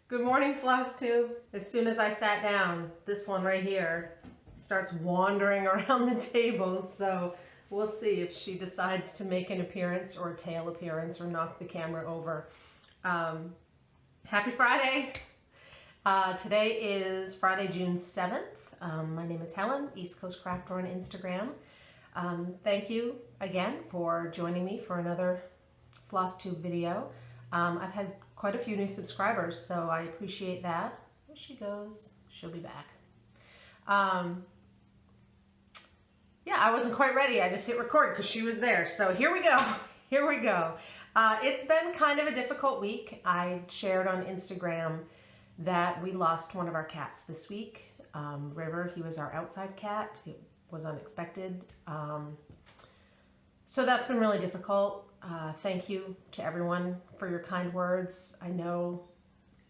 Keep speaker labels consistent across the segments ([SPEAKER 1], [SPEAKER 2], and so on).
[SPEAKER 1] Good morning, Flosstube. As soon as I sat down, this one right here starts wandering around the table, so we'll see if she decides to make an appearance or a tail appearance or knock the camera over. Happy Friday! Today is Friday, June 7th. My name is Helen, East Coast Crafter on Instagram. Thank you again for joining me for another Flosstube video. I've had quite a few new subscribers, so I appreciate that. There she goes. She'll be back. Yeah, I wasn't quite ready. I just hit record because she was there. So here we go. Here we go. It's been kind of a difficult week. I shared on Instagram that we lost one of our cats this week. River, he was our outside cat. It was unexpected. So that's been really difficult. Thank you to everyone for your kind words. I know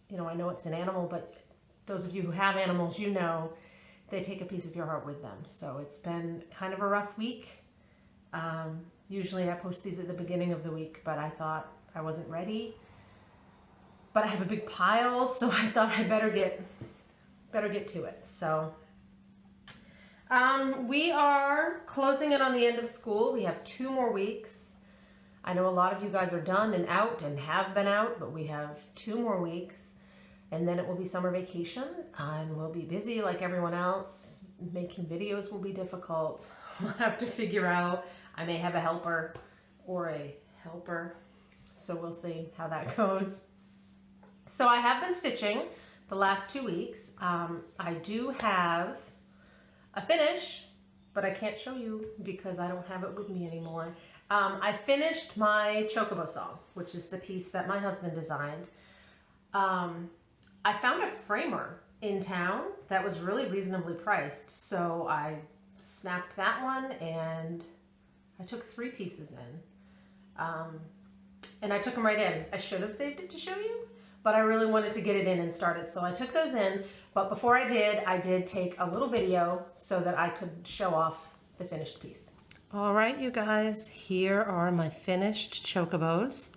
[SPEAKER 1] it's an animal, but those of you who have animals, you know, they take a piece of your heart with them. So it's been kind of a rough week. Usually I post these at the beginning of the week, but I thought I wasn't ready. But I have a big pile, so I thought I better get to it. So we are closing in on the end of school. We have 2 more weeks. I know a lot of you guys are done and out and have been out, but we have 2 more weeks and then it will be summer vacation and we'll be busy like everyone else. Making videos will be difficult. We'll have to figure out, I may have a helper or a helper, so we'll see how that goes. So I have been stitching the last 2 weeks. I do have a finish, but I can't show you because I don't have it with me anymore. I finished my Chocobo song, which is the piece that my husband designed. I found a framer in town that was really reasonably priced, so I snapped that one and I took 3 pieces in. And I took them right in. I should have saved it to show you, but I really wanted to get it in and start it, so I took those in. But before I did take a little video so that I could show off the finished piece. All right, you guys, here are my finished Chocobos.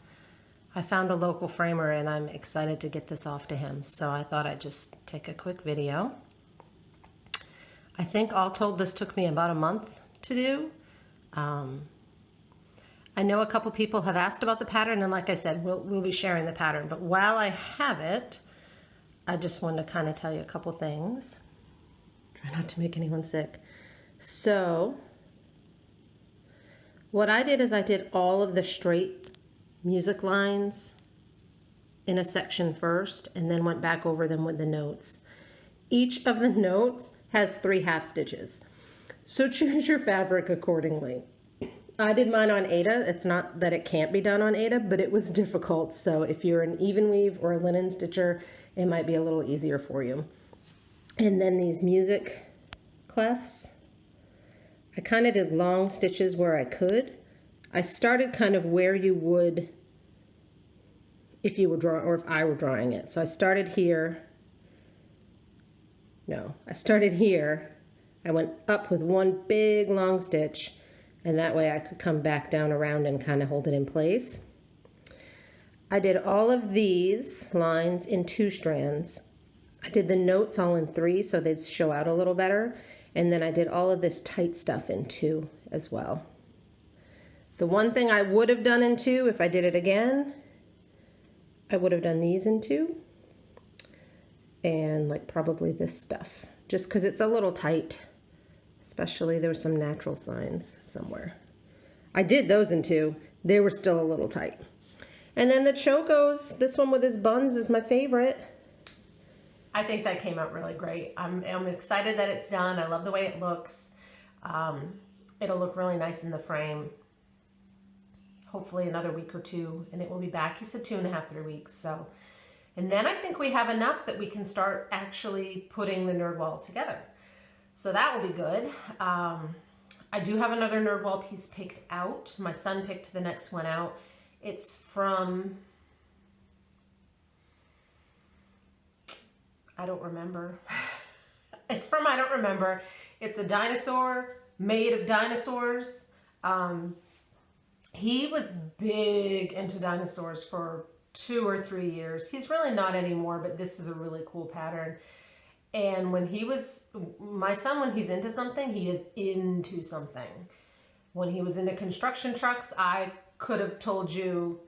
[SPEAKER 1] I found a local framer and I'm excited to get this off to him, so I thought I'd just take a quick video. I think all told this took me about a month to do. I know a couple people have asked about the pattern, and like I said, we'll be sharing the pattern, but while I have it, I just wanted to kind of tell you a couple things. Try not to make anyone sick. So what I did is I did all of the straight music lines in a section first and then went back over them with the notes. Each of the notes has 3 half stitches, so choose your fabric accordingly. I did mine on Aida. It's not that it can't be done on Aida, but it was difficult, so if you're an even weave or a linen stitcher, it might be a little easier for you. And then these music clefs, I kind of did long stitches where I could. I started kind of where you would if you were drawing, or if I were drawing it. So I started here. No, I started here. I went up with 1 big long stitch, and that way I could come back down around and kind of hold it in place. I did all of these lines in 2 strands. I did the notes all in 3 so they'd show out a little better. And then I did all of this tight stuff in 2 as well. The one thing I would have done in 2, if I did it again, I would have done these in 2. And like probably this stuff, just because it's a little tight. Especially there were some natural signs somewhere. I did those in 2. They were still a little tight. And then the Chocos, this one with his buns is my favorite. I think that came out really great. I'm excited that it's done. I love the way it looks. It'll look really nice in the frame. Hopefully another week or 2, and it will be back. He said 2.5, 3 weeks. So, and then I think we have enough that we can start actually putting the nerd wall together. So that will be good. I do have another nerd wall piece picked out. My son picked the next one out. It's from, I don't remember. It's from, I don't remember. It's a dinosaur made of dinosaurs. He was big into dinosaurs for 2 or 3 years. He's really not anymore, but this is a really cool pattern. And when my son, when he's into something, he is into something. When he was into construction trucks, I could have told you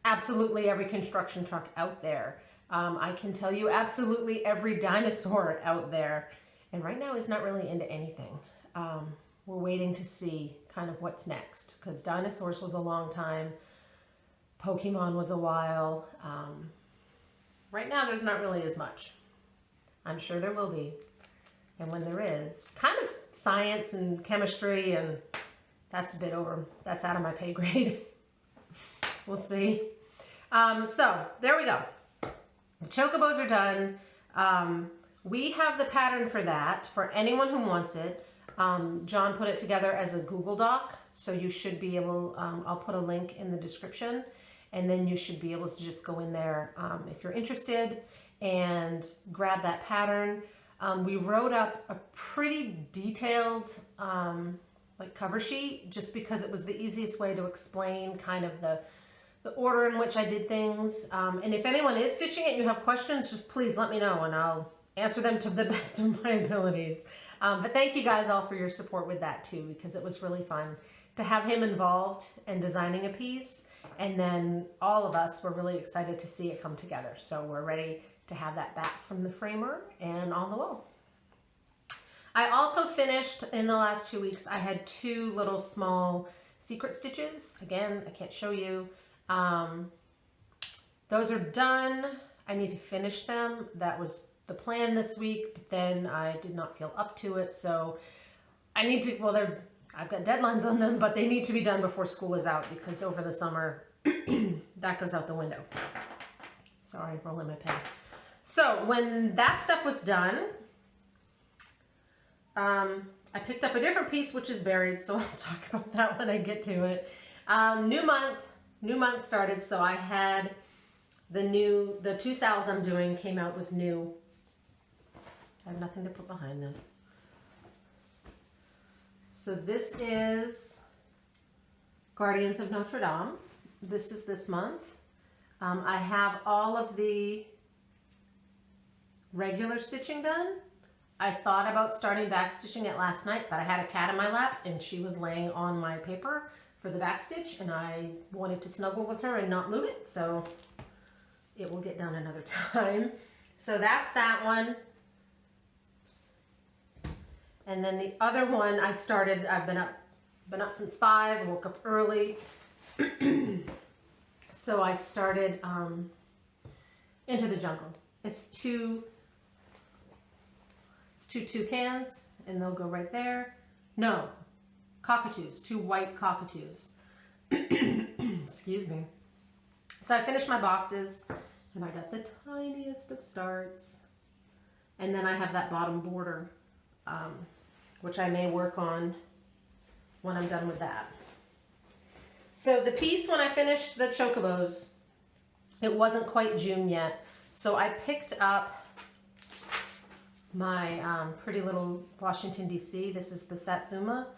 [SPEAKER 1] absolutely every construction truck out there. I can tell you absolutely every dinosaur out there. And right now he's not really into anything. We're waiting to see kind of what's next, because dinosaurs was a long time. Pokemon was a while. Right now there's not really as much. I'm sure there will be. And when there is, kind of science and chemistry, and that's a bit over, that's out of my pay grade. We'll see. So there we go. The chocobos are done. We have the pattern for that, for anyone who wants it. John put it together as a Google Doc, so you should be able, I'll put a link in the description, and then you should be able to just go in there if you're interested and grab that pattern. We wrote up a pretty detailed like cover sheet, just because it was the easiest way to explain kind of the order in which I did things. And if anyone is stitching it and you have questions, just please let me know and I'll answer them to the best of my abilities. But thank you guys all for your support with that too, because it was really fun to have him involved in designing a piece. And then all of us were really excited to see it come together. So we're ready to have that back from the framer and on the wall. I also finished, in the last 2 weeks, I had 2 little small secret stitches. Again, I can't show you. Those are done. I need to finish them. That was the plan this week, but then I did not feel up to it. So I need to, well, I've got deadlines on them, but they need to be done before school is out, because over the summer, that goes out the window. Sorry, rolling my pen. So when that stuff was done, I picked up a different piece, which is buried, so I'll talk about that when I get to it. New month started, so I had the 2 sals I'm doing came out with new. I have nothing to put behind this. So this is Guardians of Notre Dame. This is this month. I have all of the regular stitching done. I thought about starting back stitching it last night, but I had a cat in my lap and she was laying on my paper for the back stitch, and I wanted to snuggle with her and not move it, so it will get done another time. So that's that one. And then the other one I started, I've been up since 5, I woke up early. So I started Into the Jungle. It's two toucans, and they'll go right there. No, cockatoos, 2 white cockatoos. Excuse me. So I finished my boxes, and I got the tiniest of starts. And then I have that bottom border, which I may work on when I'm done with that. So the piece, when I finished the chocobos, it wasn't quite June yet. So I picked up my pretty little Washington, D.C. This is the Satsuma.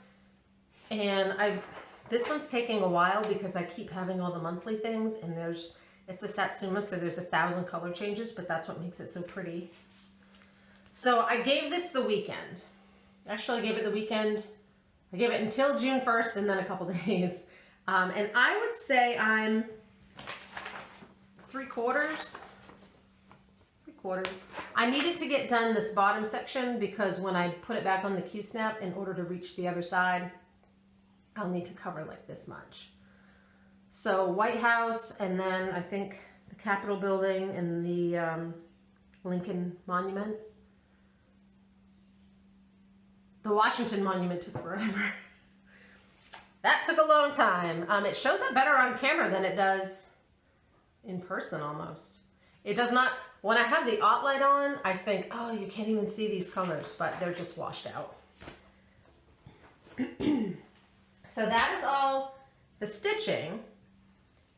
[SPEAKER 1] And this one's taking a while because I keep having all the monthly things, and it's a Satsuma, so there's 1,000 color changes, but that's what makes it so pretty. So I gave this the weekend. Actually, I gave it the weekend. I gave it until June 1st and then a couple days. And I would say I'm 3/4. I needed to get done this bottom section because when I put it back on the Q-snap, in order to reach the other side, I'll need to cover like this much. So White House, and then I think the Capitol building and the Lincoln Monument. The Washington Monument took forever. That took a long time. It shows up better on camera than it does in person almost. It does not, when I have the light on, I think, oh, you can't even see these colors, but they're just washed out. So that is all the stitching.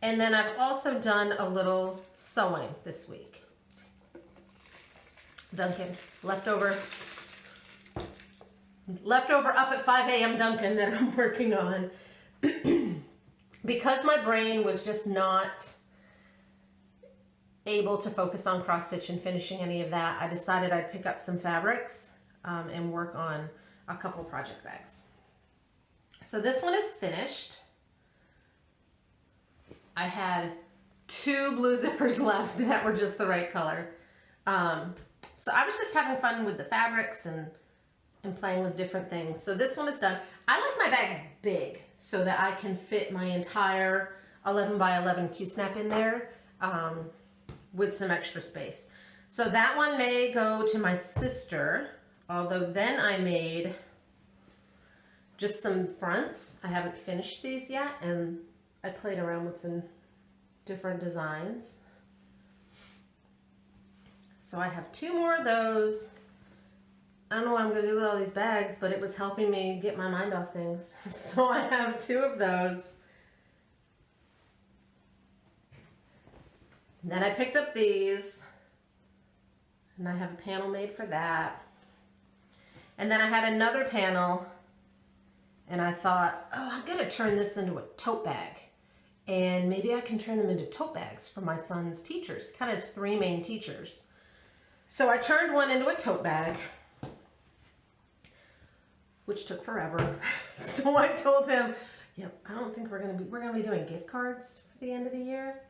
[SPEAKER 1] And then I've also done a little sewing this week. Duncan, leftover up at 5 a.m. Duncan that I'm working on. Because my brain was just not able to focus on cross stitch and finishing any of that, I decided I'd pick up some fabrics and work on a couple project bags. So this one is finished. I had 2 blue zippers left that were just the right color. So I was just having fun with the fabrics and playing with different things. So this one is done. I like my bags big so that I can fit my entire 11 by 11 Q-snap in there with some extra space. So that one may go to my sister, although then I made just some fronts. I haven't finished these yet, and I played around with some different designs. So I have 2 more of those. I don't know what I'm going to do with all these bags, but it was helping me get my mind off things. So I have 2 of those. And then I picked up these, and I have a panel made for that. And then I had another panel, and I thought, oh, I'm going to turn this into a tote bag. And maybe I can turn them into tote bags for my son's teachers. Kind of has 3 main teachers. So I turned one into a tote bag, which took forever. So I told him, yep, I don't think we're gonna be doing gift cards for the end of the year.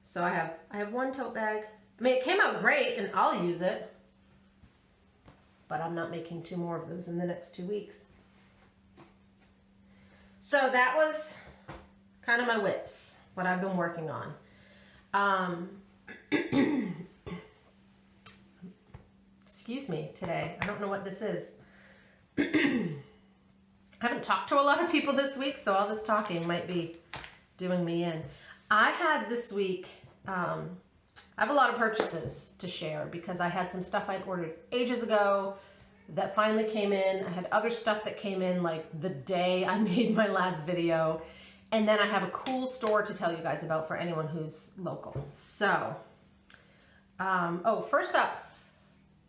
[SPEAKER 1] So I have 1 tote bag. I mean, it came out great and I'll use it, but I'm not making 2 more of those in the next 2 weeks. So that was kind of my whips, what I've been working on. Excuse me today. I don't know what this is. I haven't talked to a lot of people this week, so all this talking might be doing me in. I had this week, I have a lot of purchases to share because I had some stuff I'd ordered ages ago that finally came in. I had other stuff that came in like the day I made my last video. And then I have a cool store to tell you guys about for anyone who's local. So, oh, first up,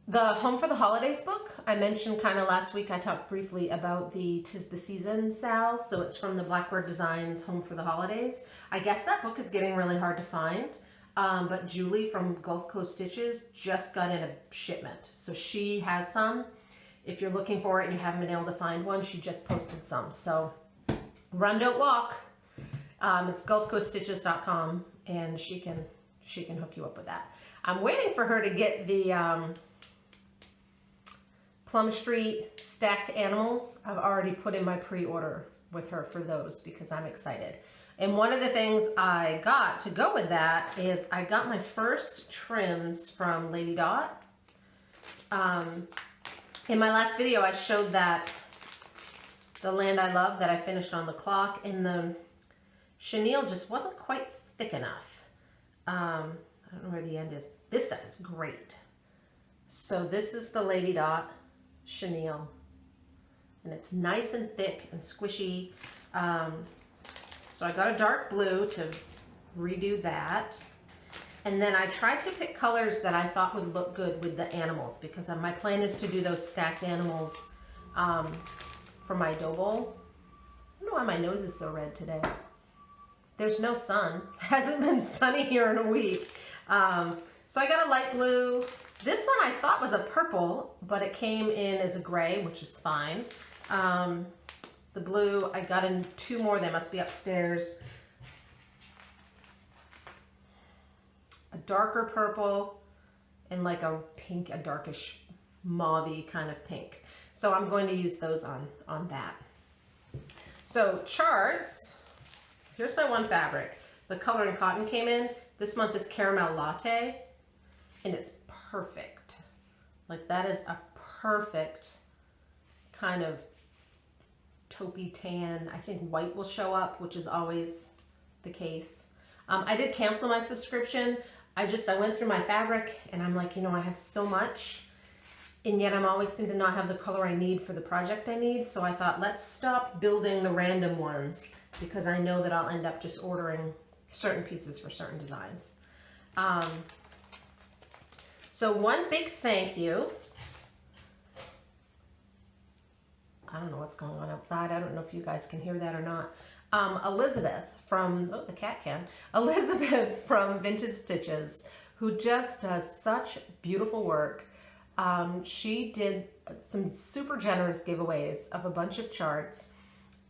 [SPEAKER 1] the Home for the Holidays book. I mentioned kind of last week, I talked briefly about the 'Tis the Season sale. So it's from the Blackbird Designs Home for the Holidays. I guess that book is getting really hard to find. But Julie from Gulf Coast Stitches just got in a shipment. So she has some. If you're looking for it and you haven't been able to find one, she just posted some. So run, don't walk. It's gulfcoaststitches.com, and she can hook you up with that. I'm waiting for her to get the Plum Street stacked animals. I've already put in my pre-order with her for those because I'm excited. And one of the things I got to go with that is I got my first trims from Lady Dot. In my last video, I showed that the Land I Love that I finished on the clock, and the chenille just wasn't quite thick enough. I don't know where the end is. This stuff is great. So this is the Lady Dot chenille, and it's nice and thick and squishy. So I got a dark blue to redo that. And then I tried to pick colors that I thought would look good with the animals, because my plan is to do those stacked animals for my dough bowl. I don't know why my nose is so red today. There's no sun. It hasn't been sunny here in a week. So I got a light blue. This one I thought was a purple, but it came in as a gray, which is fine. The blue, I got in 2 more. They must be upstairs. A darker purple and like a pink, a darkish mauve-y kind of pink. So I'm going to use those on that. So charts, here's my one fabric. The Color and Cotton came in. This month is Caramel Latte, and it's perfect. Like that is a perfect kind of taupey tan. I think white will show up, which is always the case. I did cancel my subscription. I went through my fabric and I'm like, you know, I have so much, and yet I'm always seem to not have the color I need for the project I need. So I thought, let's stop building the random ones, because I know that I'll end up just ordering certain pieces for certain designs. So one big thank you. I don't know what's going on outside. I don't know if you guys can hear that or not. Elizabeth from, oh, the cat can. Elizabeth from Vintage Stitches, who just does such beautiful work. She did some super generous giveaways of a bunch of charts,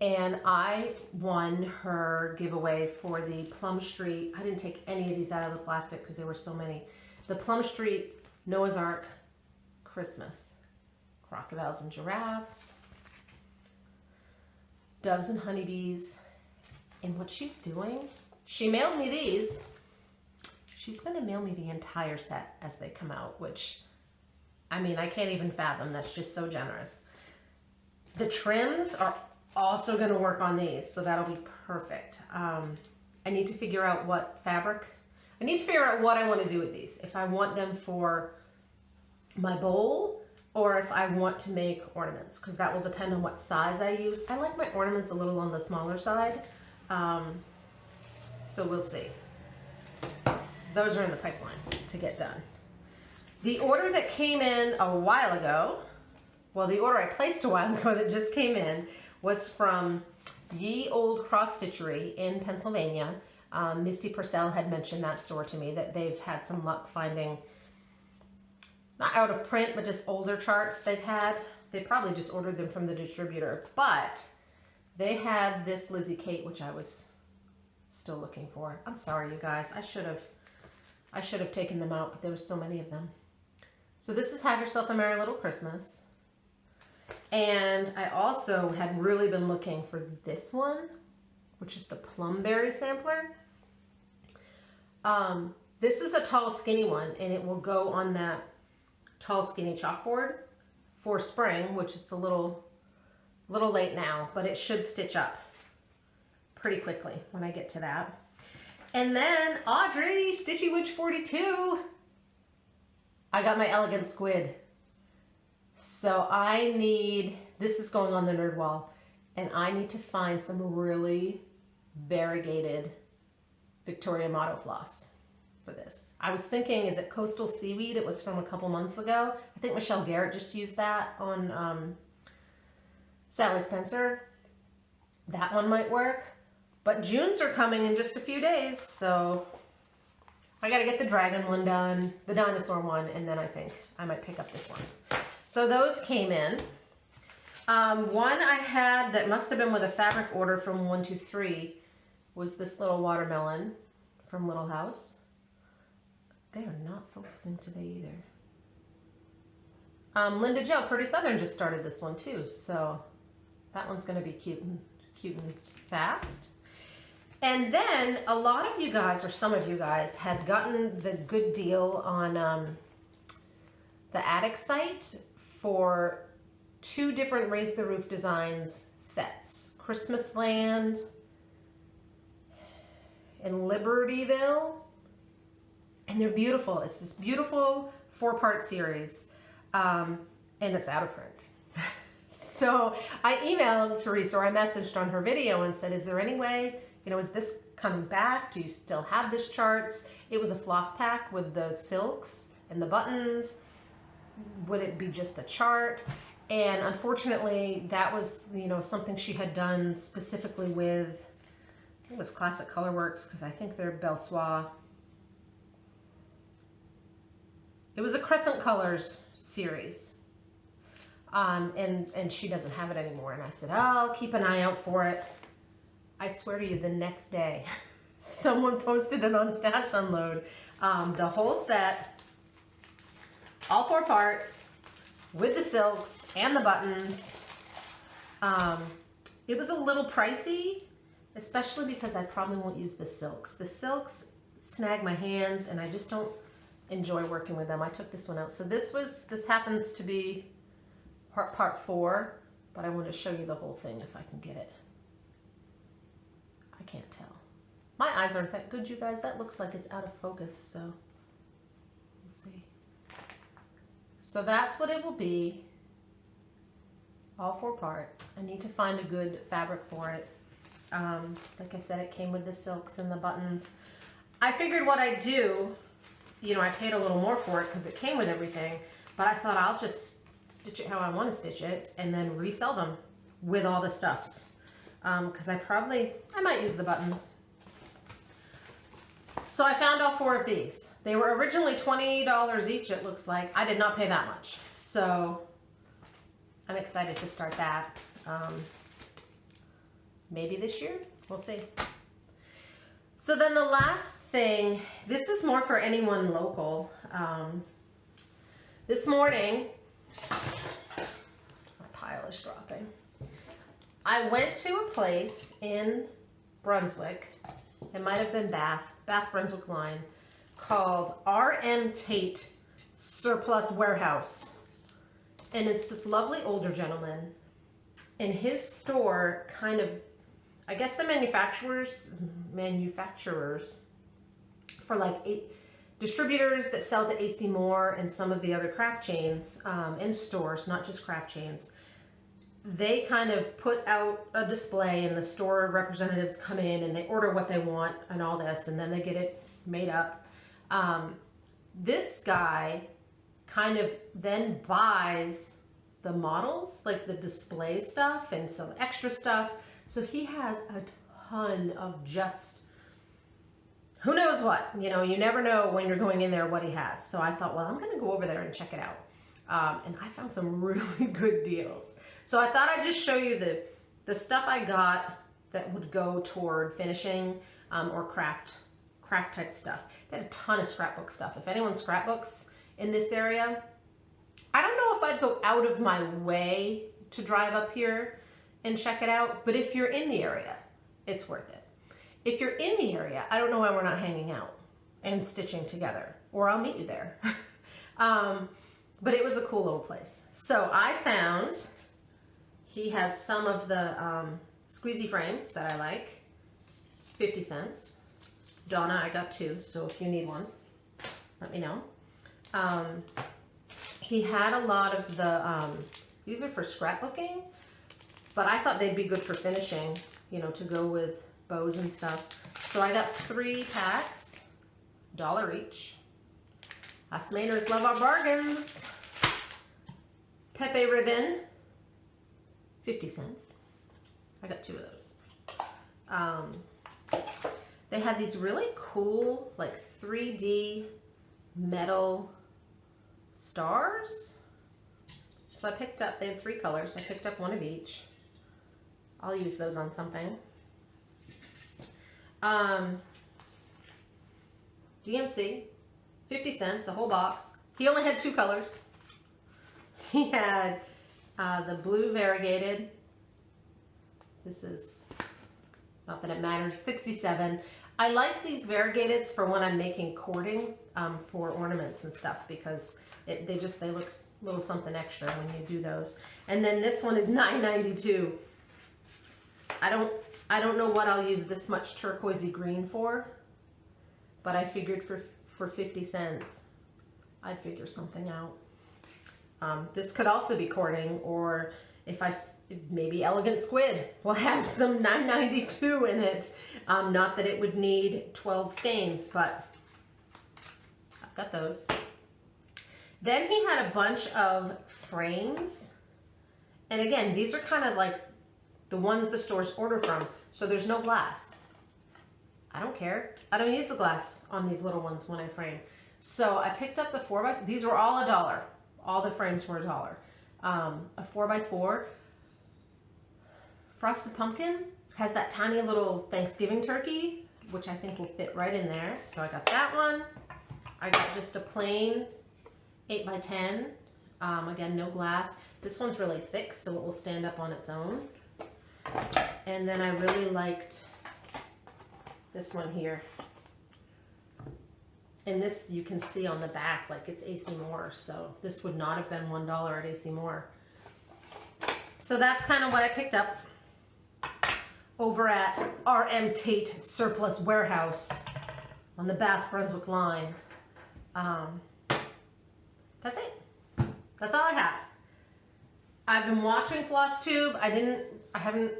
[SPEAKER 1] and I won her giveaway for the Plum Street. I didn't take any of these out of the plastic because there were so many. The Plum Street Noah's Ark Christmas. Crocodiles and giraffes, doves and honeybees. And what she's doing, she mailed me these. She's going to mail me the entire set as they come out, which, I mean, I can't even fathom. That's just so generous. The trims are also going to work on these, so that'll be perfect. I need to figure out what fabric. I need to figure out what I want to do with these. If I want them for my bowl or if I want to make ornaments, because that will depend on what size I use. I like my ornaments a little on the smaller side, so we'll see. Those are in the pipeline to get done. The order that came in a while ago, well, the order I placed a while ago that just came in was from Ye Old Cross Stitchery in Pennsylvania. Misty Purcell had mentioned that store to me, that they've had some luck finding, not out of print, but just older charts they've had. They probably just ordered them from the distributor, but they had this Lizzie Kate, which I was still looking for. I'm sorry, you guys. I should have taken them out, but there were so many of them. So this is Have Yourself a Merry Little Christmas. And I also had really been looking for this one, which is the Plumberry Sampler. This is a tall, skinny one, and it will go on that tall, skinny chalkboard for spring, which is a little late now, but it should stitch up pretty quickly when I get to that. And then Audrey, Stitchy Witch 42. I got my Elegant Squid. So I need, this is going on the nerd wall, and I need to find some really variegated Victoria Motto floss for this. I was thinking, is it Coastal Seaweed? It was from a couple months ago. I think Michelle Garrett just used that on Sally Spencer. That one might work. But June's are coming in just a few days, so I gotta get the dragon one done, the dinosaur one, and then I think I might pick up this one. So those came in. One I had that must have been with a fabric order from 123 was this little watermelon from Little House. They are not focusing today either. Linda Jo, Pretty Southern, just started this one too, so that one's going to be cute and fast. And then a lot of you guys, or some of you guys, had gotten the good deal on the Attic site for 2 different Raise the Roof Designs sets. Christmas Land in Libertyville. And they're beautiful. It's this beautiful 4-part series. And it's out of print. So I emailed Teresa, or I messaged on her video and said, is there any way, you know, is this coming back? Do you still have this charts? It was a floss pack with the silks and the buttons. Would it be just a chart? And unfortunately, that was, you know, something she had done specifically with, I think it was Classic Colorworks, because I think they're Belsois. It was a Crescent Colors series. And she doesn't have it anymore. And I said, oh, I'll keep an eye out for it. I swear to you, the next day, someone posted it on Stash Unload. The whole set, all 4 parts, with the silks and the buttons. It was a little pricey, especially because I probably won't use the silks. The silks snag my hands, and I just don't enjoy working with them. I took this one out. So this happens to be part 4, but I want to show you the whole thing if I can get it. I can't tell. My eyes aren't that good, you guys. That looks like it's out of focus, so we'll see. So that's what it will be. All 4 parts. I need to find a good fabric for it. Like I said, it came with the silks and the buttons. I figured what I'd do, you know, I paid a little more for it because it came with everything, but I thought I'll just stitch it how I want to stitch it and then resell them with all the stuffs. Because I might use the buttons. So I found all 4 of these. They were originally $20 each, it looks like. I did not pay that much. So I'm excited to start that. Maybe this year, we'll see. So then the last thing, this is more for anyone local. This morning, my pile is dropping. I went to a place in Brunswick, it might have been Bath Brunswick line, called R.M. Tate Surplus Warehouse. And it's this lovely older gentleman. And his store kind of, I guess the manufacturers for like distributors that sell to AC Moore and some of the other craft chains and stores, not just craft chains, they kind of put out a display and the store representatives come in and they order what they want and all this, and then they get it made up. This guy kind of then buys the models, like the display stuff and some extra stuff. So he has a ton of just who knows what, you know, you never know when you're going in there what he has. So I thought, well, I'm going to go over there and check it out. And I found some really good deals. So I thought I'd just show you the stuff I got that would go toward finishing or craft type stuff. They had a ton of scrapbook stuff. If anyone scrapbooks in this area, I don't know if I'd go out of my way to drive up here and check it out, but if you're in the area, it's worth it. If you're in the area, I don't know why we're not hanging out and stitching together, or I'll meet you there. But it was a cool little place. So I found he had some of the squeezy frames that I like, 50 cents. Donna, I got 2, so if you need one, let me know. He had a lot of the, these are for scrapbooking, but I thought they'd be good for finishing, you know, to go with bows and stuff. So I got 3 packs, $1 each. Us Mainers love our bargains. Pepe ribbon, 50 cents. I got 2 of those. They had these really cool, like 3D metal stars. So I picked up, they had 3 colors. I picked up 1 of each. I'll use those on something. DMC, 50 cents, a whole box. He only had 2 colors. He had the blue variegated. This is, not that it matters, 67. I like these variegateds for when I'm making cording for ornaments and stuff, because they look a little something extra when you do those. And then this one is $9.92. I don't know what I'll use this much turquoisey green for, but I figured for 50 cents, I'd figure something out. This could also be cording, or if maybe Elegant Squid will have some $9.92 in it. Not that it would need 12 skeins, but I've got those. Then he had a bunch of frames. And again, these are kind of like the ones the stores order from. So there's no glass. I don't care. I don't use the glass on these little ones when I frame. So I picked up the 4x4. These were all $1. All the frames were $1. A 4x4. Frosted Pumpkin has that tiny little Thanksgiving turkey, which I think will fit right in there. So I got that one. I got just a plain 8x10. Again, no glass. This one's really thick, so it will stand up on its own. And then I really liked this one here. And this you can see on the back, like it's AC Moore. So this would not have been $1 at AC Moore. So that's kind of what I picked up over at R.M. Tate Surplus Warehouse on the Bath Brunswick line. That's it. That's all I have. I've been watching Flosstube. I haven't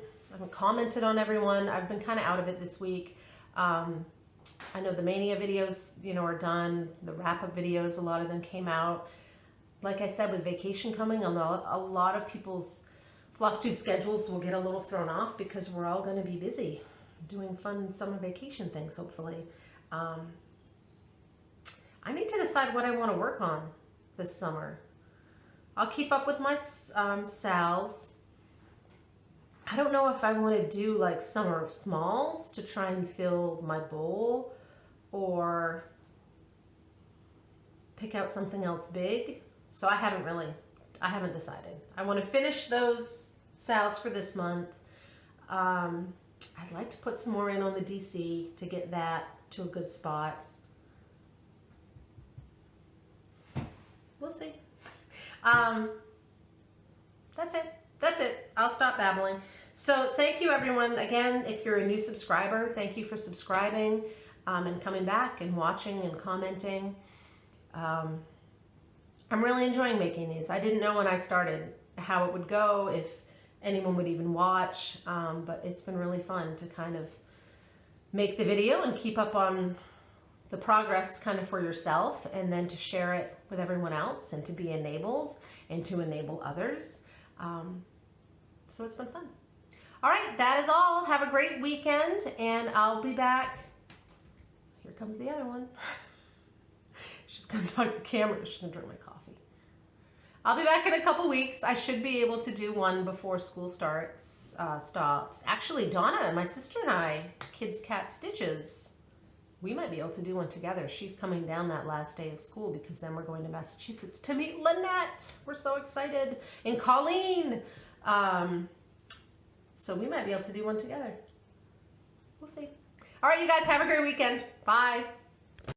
[SPEAKER 1] commented on everyone. I've been kind of out of it this week. I know the Mania videos, you know, are done. The wrap-up videos, a lot of them came out. Like I said, with vacation coming, a lot of people's Flosstube schedules will get a little thrown off because we're all going to be busy doing fun summer vacation things, hopefully. I I need to decide what I want to work on this summer. I'll keep up with my sals. I don't know if I want to do like summer of smalls to try and fill my bowl, or pick out something else big. So I haven't decided. I want to finish those sals for this month. I'd like to put some more in on the DC to get that to a good spot. We'll see. That's it. I'll stop babbling. So thank you everyone. Again, if you're a new subscriber, thank you for subscribing and coming back and watching and commenting. I'm really enjoying making these. I didn't know when I started how it would go, if anyone would even watch, but it's been really fun to kind of make the video and keep up on the progress kind of for yourself, and then to share it with everyone else and to be enabled and to enable others. So it's been fun. All right, that is all. Have a great weekend, and I'll be back. Here comes the other one. She's gonna talk to the camera. She's gonna drink my coffee. I'll be back in a couple weeks. I should be able to do one before school stops. Actually, Donna, my sister and I, Kids Cat Stitches, we might be able to do one together. She's coming down that last day of school because then we're going to Massachusetts to meet Lynette. We're so excited. And Colleen. So we might be able to do one together. We'll see. All right, you guys have a great weekend. Bye.